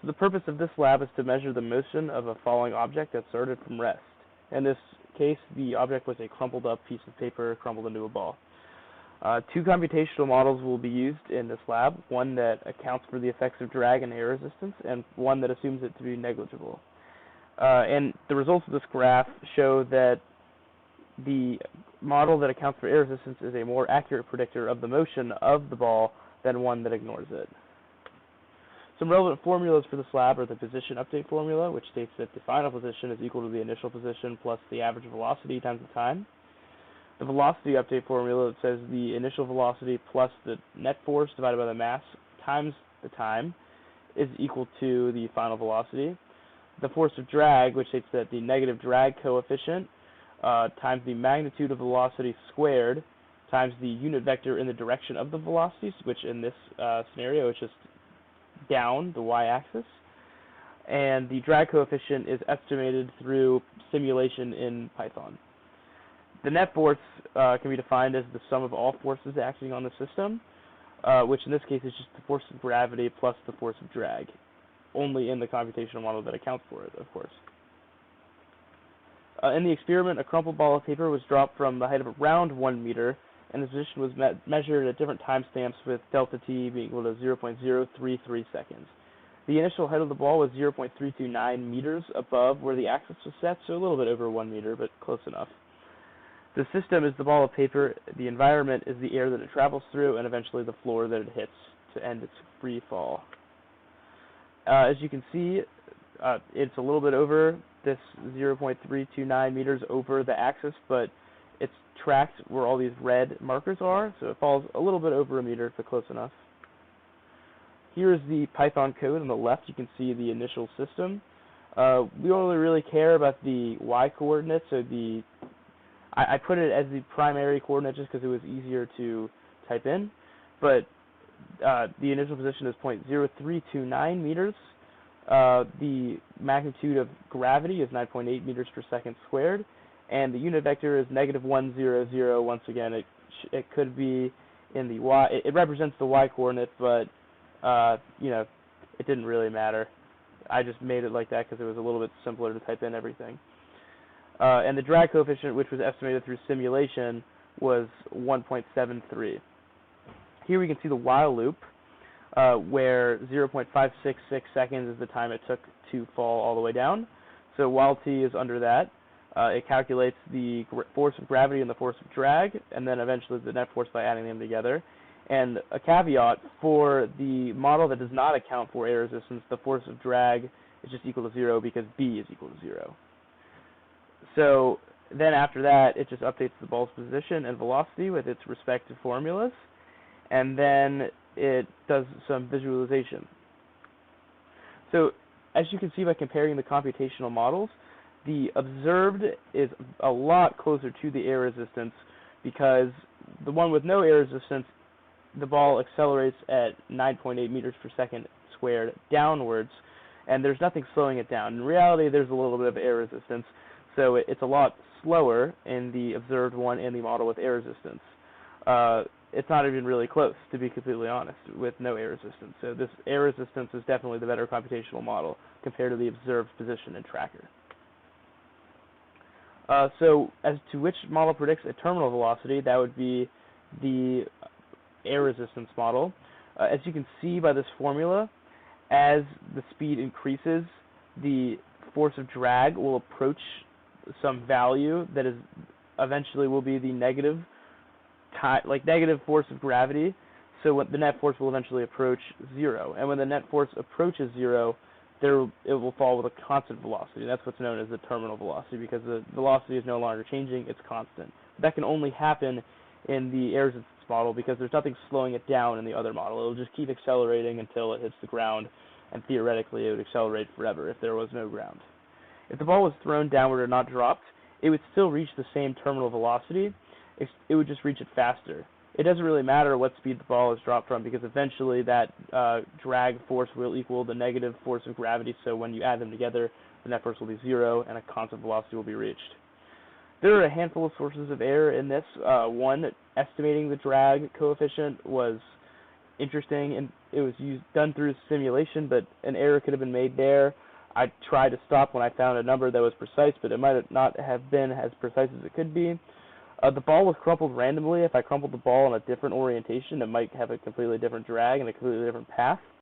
The purpose of this lab is to measure the motion of a falling object that started from rest. In this case, the object was a crumpled up piece of paper crumpled into a ball. Two computational models will be used in this lab, one that accounts for the effects of drag and air resistance, and one that assumes it to be negligible. And the results of this graph show that the model that accounts for air resistance is a more accurate predictor of the motion of the ball than one that ignores it. Some relevant formulas for this lab are the position update formula, which states that the final position is equal to the initial position plus the average velocity times the time. The velocity update formula that says the initial velocity plus the net force divided by the mass times the time is equal to the final velocity. The force of drag, which states that the negative drag coefficient times the magnitude of velocity squared times the unit vector in the direction of the velocities, which in this scenario is just down the y-axis. And the drag coefficient is estimated through simulation in Python. The net force can be defined as the sum of all forces acting on the system, which in this case is just the force of gravity plus the force of drag, only in the computational model that accounts for it, of course. In the experiment, a crumpled ball of paper was dropped from the height of around 1 meter, and the position was measured at different timestamps with delta t being equal to 0.033 seconds. The initial height of the ball was 0.329 meters above where the axis was set, so a little bit over 1 meter, but close enough. The system is the ball of paper, the environment is the air that it travels through, and eventually the floor that it hits to end its free fall. As you can see, it's a little bit over this 0.329 meters over the axis, but it's tracked where all these red markers are, so it falls a little bit over a meter, but close enough. Here is the Python code. On the left, you can see the initial system. We don't really care about the y-coordinate, so I put it as the primary coordinate just because it was easier to type in, but the initial position is 0.0329 meters. The magnitude of gravity is 9.8 meters per second squared, and the unit vector is -100. Once again, it could be in the y. It represents the y coordinate, but you know, it didn't really matter. I just made it like that because it was a little bit simpler to type in everything. And the drag coefficient, which was estimated through simulation, was 1.73. Here we can see the while loop, where 0.566 seconds is the time it took to fall all the way down. So while t is under that, it calculates the force of gravity and the force of drag, and then eventually the net force by adding them together. And a caveat, for the model that does not account for air resistance, the force of drag is just equal to 0 because b is equal to 0. So then after that, it just updates the ball's position and velocity with its respective formulas, and then it does some visualization. So as you can see by comparing the computational models, the observed is a lot closer to the air resistance because the one with no air resistance, the ball accelerates at 9.8 meters per second squared downwards, and there's nothing slowing it down. In reality, there's a little bit of air resistance, so it's a lot slower in the observed one and the model with air resistance. It's not even really close, to be completely honest, with no air resistance. So this air resistance is definitely the better computational model compared to the observed position and tracker. So as to which model predicts a terminal velocity, that would be the air resistance model. As you can see by this formula, as the speed increases, the force of drag will approach some value that is eventually will be the negative force of gravity. So when the net force will eventually approach 0, and when the net force approaches 0, it will fall with a constant velocity. That's what's known as the terminal velocity, because the velocity is no longer changing; it's constant. That can only happen in the air resistance model because there's nothing slowing it down in the other model. It'll just keep accelerating until it hits the ground, and theoretically it would accelerate forever if there was no ground. If the ball was thrown downward or not dropped, it would still reach the same terminal velocity. It would just reach it faster. It doesn't really matter what speed the ball is dropped from because eventually that drag force will equal the negative force of gravity, so when you add them together, the net force will be 0 and a constant velocity will be reached. There are a handful of sources of error in this. One, estimating the drag coefficient was interesting, and it was done through simulation, but an error could have been made there. I tried to stop when I found a number that was precise, but it might not have been as precise as it could be. The ball was crumpled randomly. If I crumpled the ball in a different orientation, it might have a completely different drag and a completely different path.